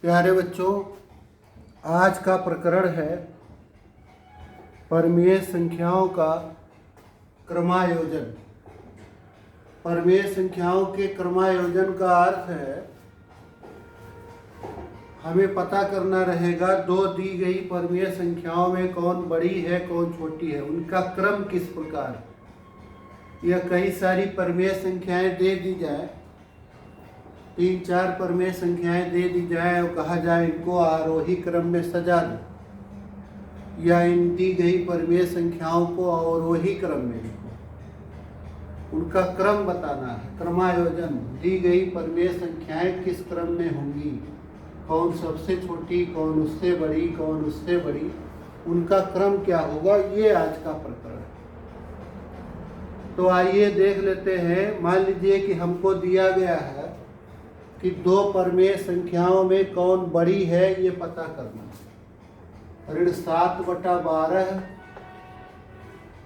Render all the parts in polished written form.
प्यारे बच्चों, आज का प्रकरण है परमेय संख्याओं का क्रमायोजन। परमेय संख्याओं के क्रमायोजन का अर्थ है हमें पता करना रहेगा दो दी गई परमेय संख्याओं में कौन बड़ी है कौन छोटी है, उनका क्रम किस प्रकार है। यह कई सारी परमेय संख्याएं दे दी जाए, 3-4 परमेय संख्याएं दे दी जाए और कहा जाए इनको आरोही क्रम में सजा दो, या इन दी गई परमेय संख्याओं को अवरोही क्रम में लिखो। उनका क्रम बताना है, क्रमायोजन। दी गई परमेय संख्याएं किस क्रम में होंगी, कौन सबसे छोटी, कौन उससे बड़ी, कौन उससे बड़ी, उनका क्रम क्या होगा, ये आज का प्रकरण है। तो आइए देख लेते हैं। मान लीजिए कि हमको दिया गया है कि दो परमेय संख्याओं में कौन बड़ी है, ये पता करना है। ऋण 7/12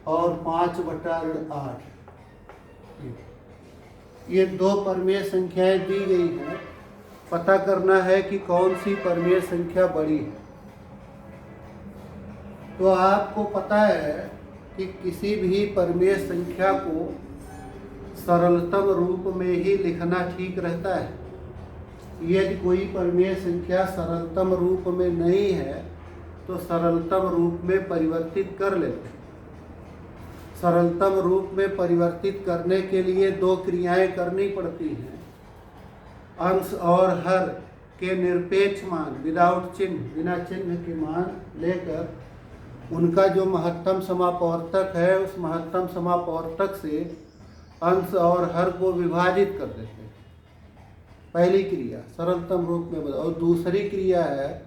और 5/8, ये दो परमेय संख्याएं दी गई हैं। पता करना है कि कौन सी परमेय संख्या बड़ी है। तो आपको पता है कि किसी भी परमेय संख्या को सरलतम रूप में ही लिखना ठीक रहता है। यदि कोई परमेय संख्या सरलतम रूप में नहीं है तो सरलतम रूप में परिवर्तित कर लेते हैं। सरलतम रूप में परिवर्तित करने के लिए दो क्रियाएं करनी पड़ती हैं। अंश और हर के निरपेक्ष मान, विदाउट चिन्ह, बिना चिन्ह के मान लेकर उनका जो महत्तम समापवर्तक है उस महत्तम समापवर्तक से अंश और हर को विभाजित कर देते हैं। पहली क्रिया सरलतम रूप में बदल। और दूसरी क्रिया है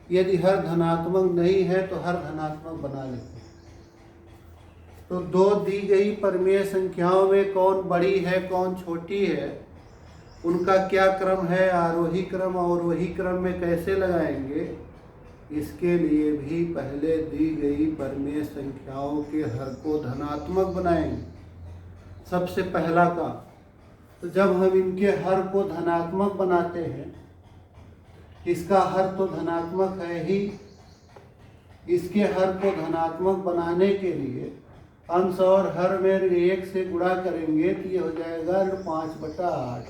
यदि हर धनात्मक नहीं है तो हर धनात्मक बना लेते हैं। तो दो दी गई परमेय संख्याओं में कौन बड़ी है कौन छोटी है, उनका क्या क्रम है, आरोही क्रम अवरोही क्रम में कैसे लगाएंगे, इसके लिए भी पहले दी गई परमेय संख्याओं के हर को धनात्मक बनाएंगे। सबसे पहला काम। तो जब हम इनके हर को धनात्मक बनाते हैं, इसका हर तो धनात्मक है ही, इसके हर को धनात्मक बनाने के लिए अंश और हर में 1 से गुणा करेंगे तो ये हो जाएगा 5/8।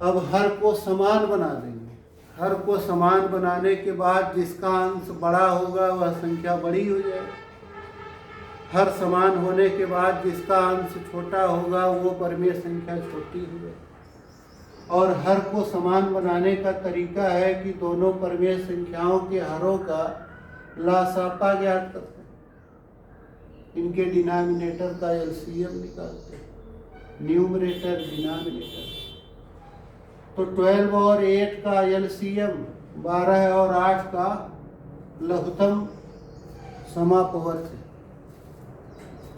अब हर को समान बना देंगे। हर को समान बनाने के बाद जिसका अंश बड़ा होगा वह संख्या बड़ी हो जाएगी। हर समान होने के बाद जिसका अंश छोटा होगा वो परमेय संख्या छोटी हो जाएगी। और हर को समान बनाने का तरीका है कि दोनों परमेय संख्याओं के हरों का लासापा ज्ञात करते हैं। इनके डिनोमिनेटर का एलसीएम निकालते हैं, न्यूमरेटर डिनोमिनेटर। तो 12 और 8 का एलसीएम, 12 और 8 का लघुत्तम समापवर्त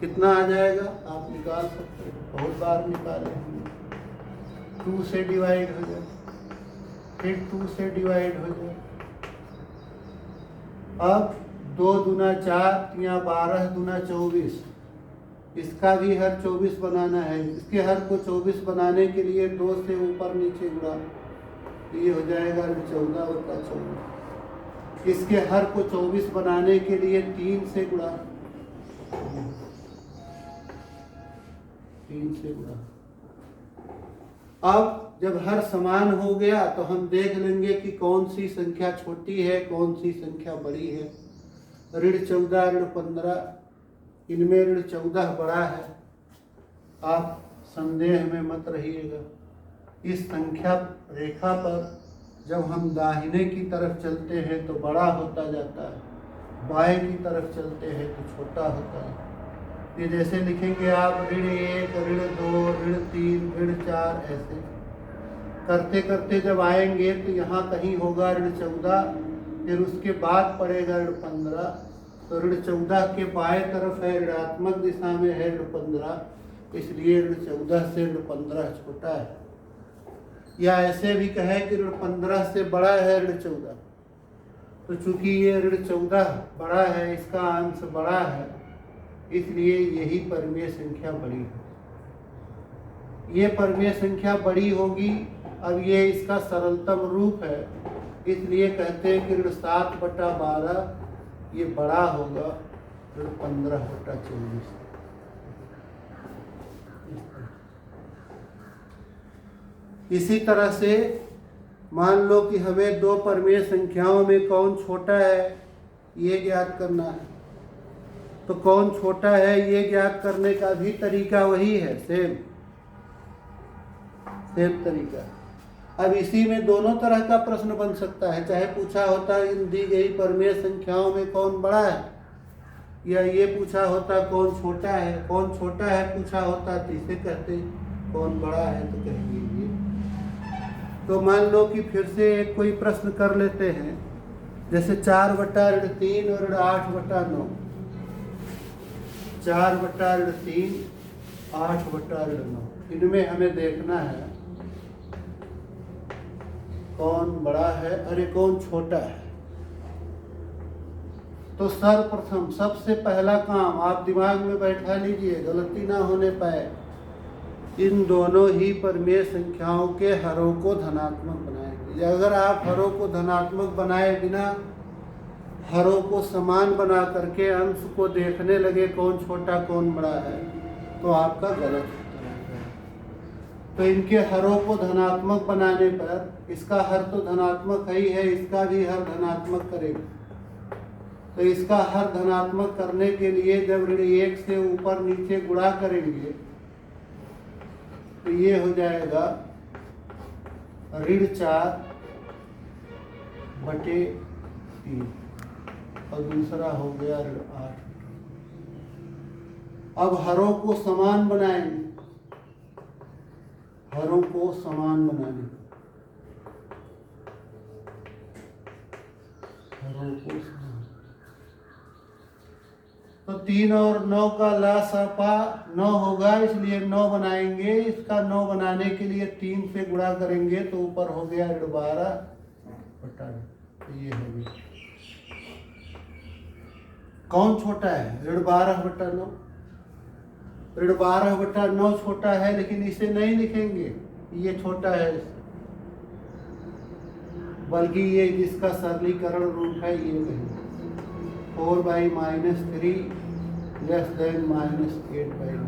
कितना आ जाएगा आप निकाल सकते हैं, बहुत बार निकाले। 2 से डिवाइड हो जाए, फिर 2 से डिवाइड हो जाए। अब 2 दूना 4 या 12 दूना 24, इसका भी हर 24 बनाना है। इसके हर को 24 बनाने के लिए 2 से ऊपर नीचे गुणा, ये हो जाएगा 14/14। इसके हर को 24 बनाने के लिए 3 से गुणा, 3 से गुणा। अब जब हर समान हो गया तो हम देख लेंगे कि कौन सी संख्या छोटी है कौन सी संख्या बड़ी है। ऋण 14 ऋण 15, इनमें ऋण 14 बड़ा है। आप संदेह में मत रहिएगा। इस संख्या रेखा पर जब हम दाहिने की तरफ चलते हैं तो बड़ा होता जाता है, बाएं की तरफ चलते हैं तो छोटा होता है। ये जैसे लिखेंगे आप ऋण 1 ऋण 2 ऋण 3 ऋण 4, ऐसे करते करते जब आएंगे तो यहाँ कहीं होगा ऋण 14, फिर उसके बाद पड़ेगा ऋण 15। तो ऋण 14 के बाएं तरफ है, ऋणात्मक दिशा में है ऋण 15, इसलिए ऋण 14 से ऋण 15 छोटा है। या ऐसे भी कहें कि ऋण 15 से बड़ा है ऋण 14। तो चूंकि ये ऋण 14 बड़ा है, इसका अंश बड़ा है, इसलिए यही परमेय संख्या बड़ी है। ये परमेय संख्या बड़ी होगी अब ये इसका सरलतम रूप है, इसलिए कहते हैं कि ऋण 7/12 ये बड़ा होगा ऋण 15/24। इसी तरह से मान लो कि हमें दो परमेय संख्याओं में कौन छोटा है ये ज्ञात करना है, तो कौन छोटा है ये ज्ञात करने का भी तरीका वही है, सेम तरीका। अब इसी में दोनों तरह का प्रश्न बन सकता है, चाहे पूछा होता इन दी गई परमेय संख्याओं में कौन बड़ा है, या ये पूछा होता कौन छोटा है। कौन छोटा है पूछा होता तो इसे कहते, कौन बड़ा है तो कहेंगे ये। तो मान लो कि फिर से एक कोई प्रश्न कर लेते हैं, जैसे 4/3 और 8/9। 4/3 8/9, इनमें हमें देखना है कौन बड़ा है, अरे कौन छोटा है। तो सर्वप्रथम सबसे पहला काम आप दिमाग में बैठा लीजिए, गलती ना होने पाए, इन दोनों ही परमेय संख्याओं के हरों को धनात्मक बनाएंगे। अगर आप हरों को धनात्मक बनाए बिना हरों को समान बना करके अंश को देखने लगे कौन छोटा कौन बड़ा है, तो आपका गलत उत्तर आएगा। तो इनके हरों को धनात्मक बनाने पर, इसका हर तो धनात्मक ही है, इसका भी हर धनात्मक करेंगे। तो इसका हर धनात्मक करने के लिए जब ऋण 1 से ऊपर नीचे गुणा करेंगे तो ये हो जाएगा ऋण 4/3 और दूसरा हो गया ऋण 8। अब हरों को समान बनाएंगे, हरों को समान बनाने, हरों को समान। तो 3 और 9 का लसापा 9 होगा, इसलिए 9 बनाएंगे। इसका 9 बनाने के लिए 3 से गुणा करेंगे तो ऊपर हो गया ऋण 12/9। तो ये हो गया। कौन छोटा है? ऋण 12/9। ऋण 12/9 छोटा है, लेकिन इसे नहीं लिखेंगे ये छोटा है, बल्कि ये जिसका सरलीकरण रूप है ये कहेंगे 4/-3 लेस देन -8/9।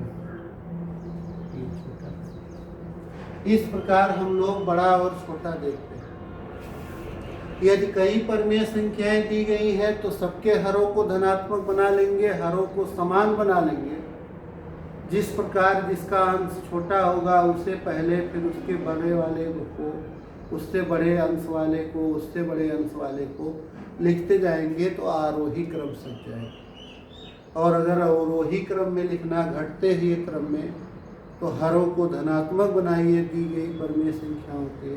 इस प्रकार हम लोग बड़ा और छोटा देखते हैं। यदि कई परमेय संख्याएं दी गई है तो सबके हरों को धनात्मक बना लेंगे, हरों को समान बना लेंगे। जिस प्रकार जिसका अंश छोटा होगा उसे पहले, फिर उसके बड़े वाले को, उससे बड़े अंश वाले को, उससे बड़े अंश वाले को लिखते जाएंगे तो आरोही क्रम सज जाएगा। और अगर अवरोही क्रम में लिखना, घटते हुए क्रम में, तो हरों को धनात्मक बनाइए दी गई परमेय संख्याओं के,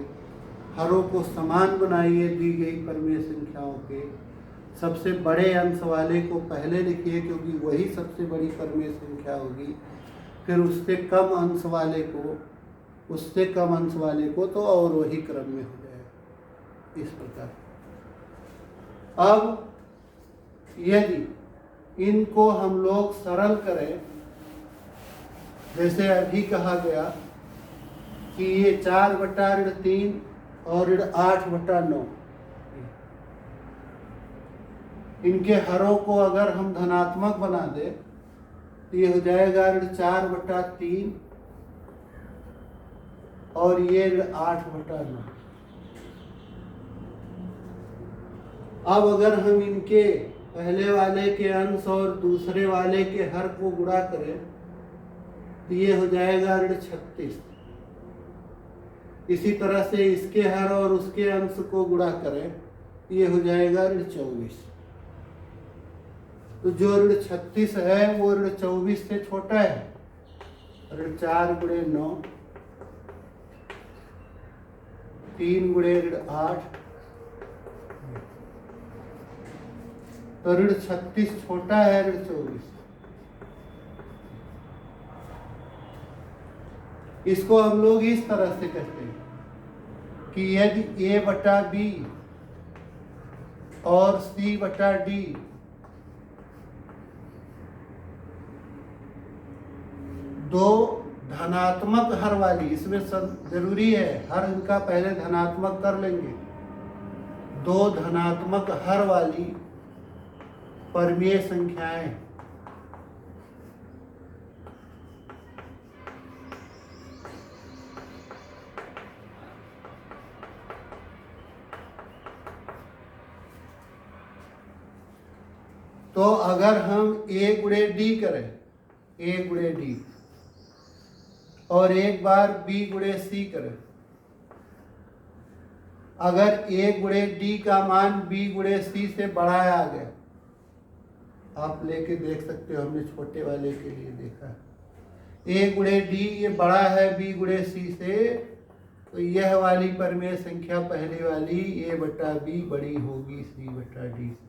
हरों को समान बनाइए दी गई परमेय संख्याओं के। सबसे बड़े अंश वाले को पहले लिखिए क्योंकि वही सबसे बड़ी परमेय संख्या होगी, फिर उससे कम अंश वाले को, उससे कम अंश वाले को, तो अवरोही क्रम में हो जाएगा। इस प्रकार अब यदि इनको हम लोग सरल करें, जैसे अभी कहा गया कि ये 4/3 और ऋण 8/9, इनके हरों को अगर हम धनात्मक बना दें तो ये हो जाएगा ऋण 4/3 और ये ऋण 8/9। अब अगर हम इनके पहले वाले के अंश और दूसरे वाले के हर को गुणा करें तो ये हो जाएगा ऋण 36। इसी तरह से इसके हर और उसके अंश को गुणा करें तो ये हो जाएगा ऋण 24। तो जो ऋण 36 है वो ऋण 24 से छोटा है। ऋण 4/9, 3 ऋण 8, तो ऋण 36 छोटा है ऋण 24। इसको हम लोग इस तरह से कहते हैं कि यदि A/B और C/D दो धनात्मक हर वाली, इसमें जरूरी है हर इनका पहले धनात्मक कर लेंगे, 2 धनात्मक हर वाली परमीय संख्याएं तो अगर हम a गुणे d करें, a गुणे d और एक बार b गुणे c करें, अगर a गुणे d का मान b गुणे c से बड़ा आ गया, आप लेके देख सकते हो, हमने छोटे वाले के लिए देखा, a गुणे d ये बड़ा है b गुणे c से, तो यह वाली परमेय संख्या पहले वाली a बटा b बड़ी होगी c बटा d से।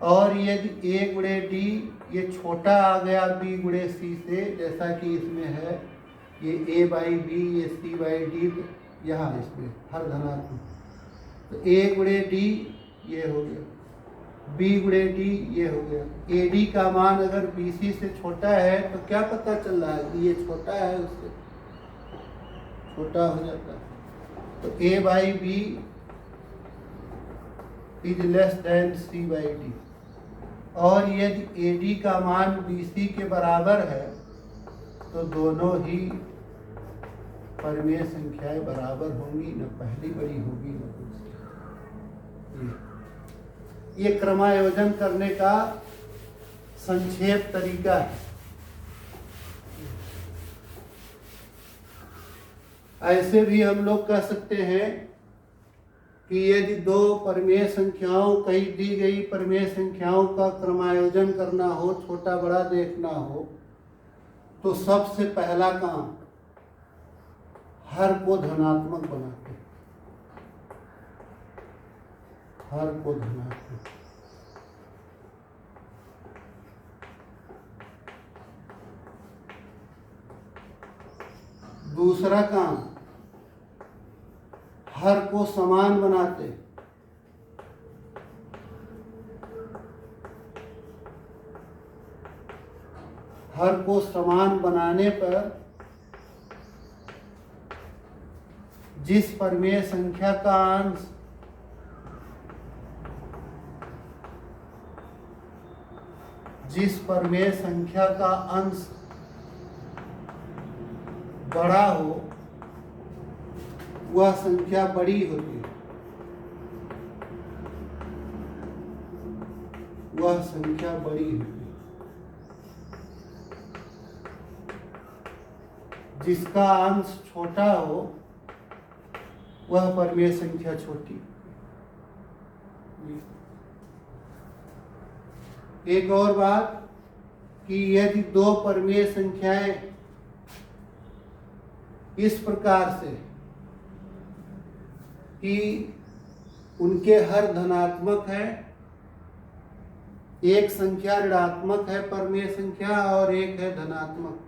और यदि a गुणे d ये छोटा आ गया b गुणे c से, जैसा कि इसमें है ये a बाई b ये c बाई d, यहाँ इसमें हर धनात्मक, तो a गुणे d ये हो गया, b गुणे d ये हो गया। ad का मान अगर bc से छोटा है तो क्या पता चल रहा है कि ये छोटा है, उससे छोटा हो जाता है, तो a by b is less than c by d। और यदि AD का मान BC के बराबर है तो दोनों ही परमेय संख्याएं बराबर होंगी, न पहली बड़ी होगी न दूसरी। ये क्रमायोजन करने का संक्षेप तरीका है। ऐसे भी हम लोग कह सकते हैं कि यदि 2 परमेय संख्याओं, कई दी गई परमेय संख्याओं का क्रमायोजन करना हो, छोटा बड़ा देखना हो, तो सबसे पहला काम हर को धनात्मक बनाते, हर को धनात्मक। दूसरा काम हर को समान बनाते, हर को समान बनाने पर जिस परमेय संख्या का अंश बड़ा हो वह संख्या बड़ी होती है, वह संख्या बड़ी होती है। जिसका अंश छोटा हो वह परमेय संख्या छोटी। एक और बात कि यदि 2 परमेय संख्याएं इस प्रकार से कि उनके हर धनात्मक है, एक संख्या ऋणात्मक है परमेय संख्या और एक है धनात्मक,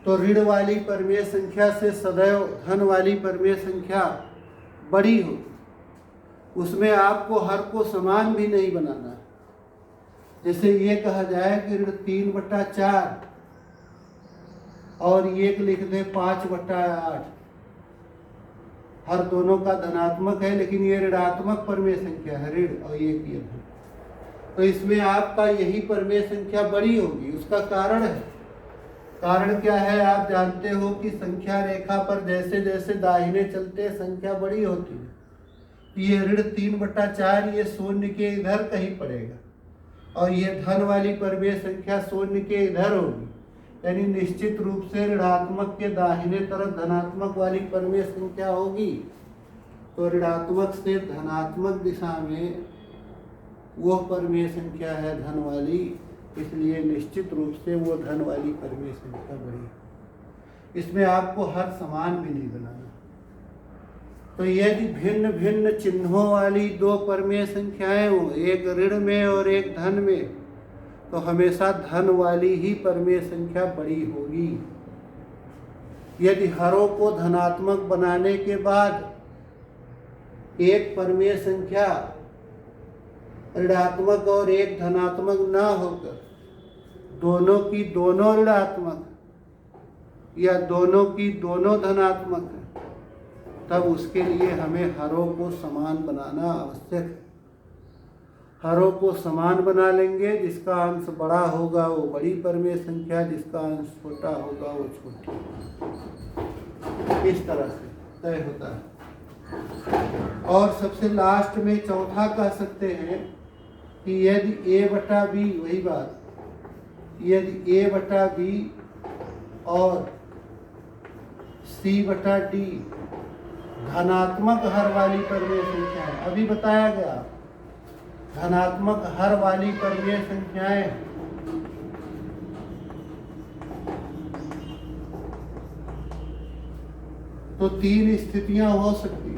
तो ऋण वाली परमेय संख्या से सदैव धन वाली परमेय संख्या बड़ी हो। उसमें आपको हर को समान भी नहीं बनाना। जैसे ये कहा जाए कि ऋण 3/4 और ये लिख दे 5/8, हर दोनों का धनात्मक है लेकिन ये ऋणात्मक परमेय संख्या है, ऋण, और ये धन, तो इसमें आपका यही परमेय संख्या बड़ी होगी। उसका कारण है, कारण क्या है? आप जानते हो कि संख्या रेखा पर जैसे जैसे दाहिने चलते संख्या बड़ी होती है। ये ऋण 3/4 ये शून्य के इधर कहीं पड़ेगा और ये धन वाली परमेय संख्या शून्य के इधर होगी, यानी निश्चित रूप से ऋणात्मक के दाहिने तरफ धनात्मक वाली परमेय संख्या होगी। तो ऋणात्मक से धनात्मक दिशा में वह परमेय संख्या है धन वाली, इसलिए निश्चित रूप से वो धन वाली परमेय संख्या बड़ी। इसमें आपको हर समान भी नहीं बनाना। तो यदि भिन्न भिन्न चिन्हों वाली 2 परमेय संख्याएं हो, एक ऋण में और एक धन में, तो हमेशा धन वाली ही परमेय संख्या बड़ी होगी। यदि हरों को धनात्मक बनाने के बाद एक परमेय संख्या ऋणात्मक और एक धनात्मक न होकर दोनों की दोनों ऋणात्मक या दोनों की दोनों धनात्मक है, तब उसके लिए हमें हरों को समान बनाना आवश्यक है। हरों को समान बना लेंगे, जिसका अंश बड़ा होगा वो बड़ी परमेय संख्या, जिसका अंश छोटा होगा वो छोटी। इस तरह से तय होता है। और सबसे लास्ट में चौथा कह सकते हैं कि यदि ए बटा बी, वही बात, यदि ए बटा बी और सी बटा डी धनात्मक हर वाली परमेय संख्या है, अभी बताया गया धनात्मक हर वाली परमेय संख्याएं, तो तीन स्थितियां हो सकती हैं।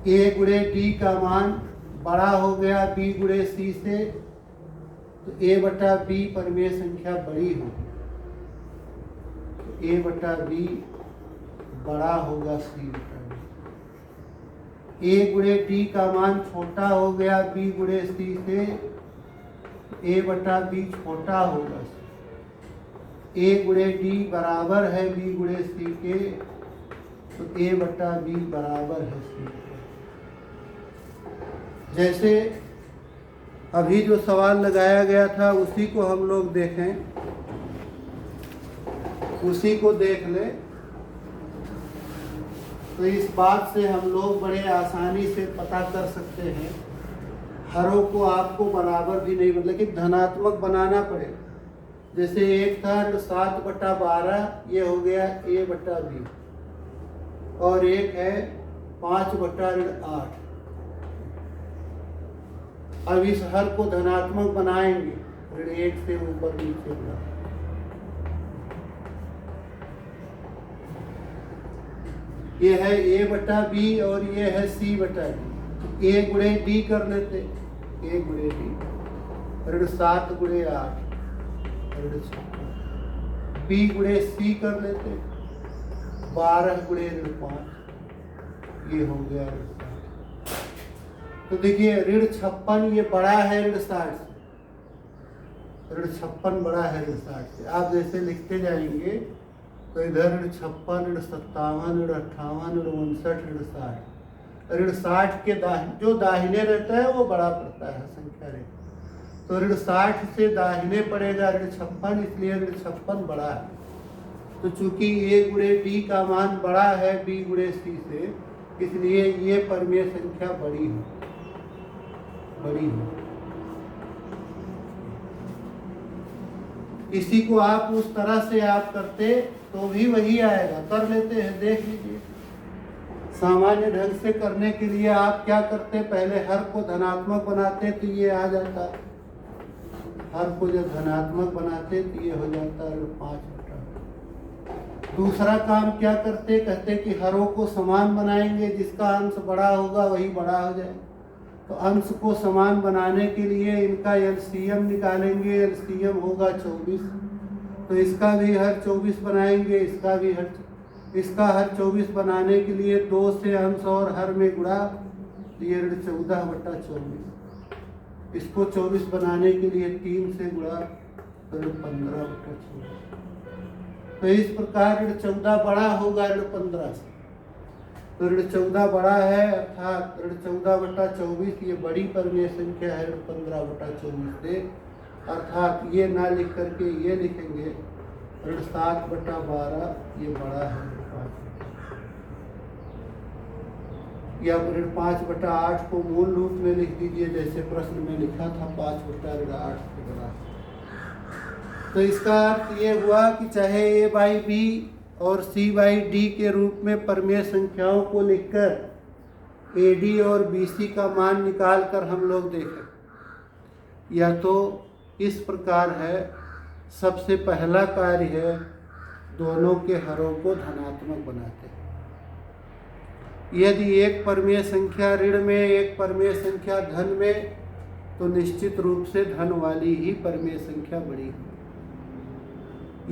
ए गुणे डी का मान बड़ा हो गया बी गुणे सी से, तो ए बटा बी परमेय संख्या बड़ी होगी, तो ए बटा बी बड़ा होगा सी बटा बी। ए गुणे डी का मान छोटा हो गया बी गुणे सी से, ए बटा बी छोटा होगा सी। ए गुणे डी बराबर है बी गुणे सी के, तो ए बटा बी बराबर है सी के। जैसे अभी जो सवाल लगाया गया था उसी को हम लोग देखें, उसी को देख ले, तो इस बात से हम लोग बड़े आसानी से पता कर सकते हैं। हरों को आपको बराबर भी नहीं, लेकिन धनात्मक बनाना पड़ेगा। जैसे एक था 7/12, ये हो गया ए बटा बी, और एक है 5/8। अब इस हर को धनात्मक बनाएंगे, ऋण 1 से ऊपर नीचे बढ़ा। ये है ए बटा बी और ये है सी बटा डी। ए गुणे डी कर लेते, ए गुणे डी, ऋण 7 गुणे 8, ऋण 6। बी गुणे सी कर लेते, 12 गुणे ऋण 5, ये हो गया ऋण 7। तो देखिए ऋण 56 ये बड़ा है ऋण 60 से, ऋण 56 बड़ा है ऋण 60 से। आप जैसे लिखते जाएंगे तो इधर ऋण 56, ऋण 57, ऋण 58, ऋण 59, ऋण 60। ऋण 60 के जो दाहिने रहता है वो बड़ा पड़ता है संख्या रेखा, तो ऋण 60 से दाहिने पड़ेगा ऋण 56, इसलिए ऋण 56 बड़ा है। तो चूंकि ए गुणे डी का मान बड़ा है बी गुणे सी से, इसलिए ये परमेय संख्या बड़ी है, बड़ी है। इसी को आप उस तरह से आप करते तो भी वही आएगा। कर लेते हैं, देख लीजिए। सामान्य ढंग से करने के लिए आप क्या करते, पहले हर को धनात्मक बनाते तो ये आ जाता, हर को जब धनात्मक बनाते तो ये हो जाता ऋण 5/8। दूसरा काम क्या करते, कहते कि हरों को समान बनाएंगे, जिसका अंश बड़ा होगा वही बड़ा हो जाए। तो अंश को समान बनाने के लिए इनका एलसीएम निकालेंगे, एलसीएम होगा 24, तो इसका भी हर 24 बनाएंगे, इसका भी हर, इसका हर 24 बनाने के लिए 2 से अंश और हर में गुणा, तो ये ऋण 14/24। इसको 24 बनाने के लिए 3 से गुणा, तो ऋण 15/24। तो इस प्रकार ऋण 14 बड़ा होगा ऋण 15 से। तो ऋण 14 बड़ा है, अर्थात ऋण 14/24 ये बड़ी परमेय संख्या है ऋण 15/24 से, अर्थात ये ना लिख करके ये लिखेंगे ऋण 7/12 ये बड़ा है ऋण 5, या ऋण 5/8 को मूल रूप में लिख दीजिए, जैसे प्रश्न में लिखा था 5/8 से बड़ा। तो इसका अर्थ ये हुआ कि चाहे a/b और c/d के रूप में परमेय संख्याओं को लिखकर AD और BC का मान निकाल कर हम लोग देखें, या तो इस प्रकार है, सबसे पहला कार्य है दोनों के हरों को धनात्मक बनाते हैं। यदि एक परमेय संख्या ऋण में एक परमेय संख्या धन में, तो निश्चित रूप से धन वाली ही परमेय संख्या बड़ी है।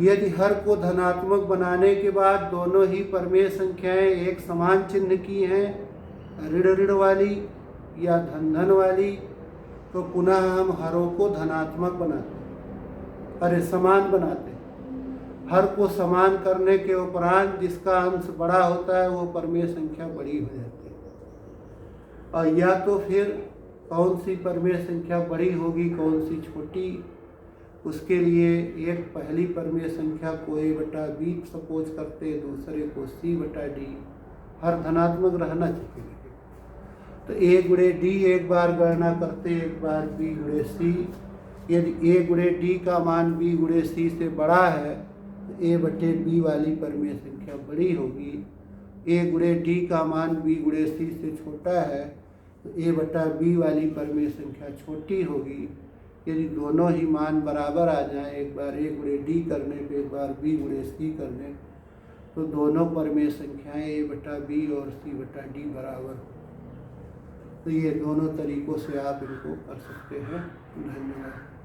यदि हर को धनात्मक बनाने के बाद दोनों ही परमेय संख्याएं एक समान चिन्ह की हैं, ऋण ऋण वाली या धन धन वाली, तो पुनः हम हरों को धनात्मक बनाते हैं। अरे समान बनाते हैं। हर को समान करने के उपरांत जिसका अंश बड़ा होता है वो परमेय संख्या बड़ी हो जाती है। और या तो फिर कौन सी परमेय संख्या बड़ी होगी, कौन सी छोटी, उसके लिए एक पहली परमेय संख्या को a/b सपोज करते, दूसरे को c/d। हर धनात्मक रहना चाहिए। तो a/d एक बार गणना करते, एक बार b/c। यदि a/d का मान b/c से बड़ा है तो a/b वाली परमेय संख्या बड़ी होगी। a/d का मान b/c से छोटा है तो a/b वाली परमेय संख्या छोटी होगी। यदि दोनों ही मान बराबर आ जाएं, एक बार a/d करने पे एक बार b/c करने, तो दोनों परमेय संख्याएं a/b और c/d बराबर हो। तो ये दोनों तरीक़ों से आप इनको कर सकते हैं। धन्यवाद।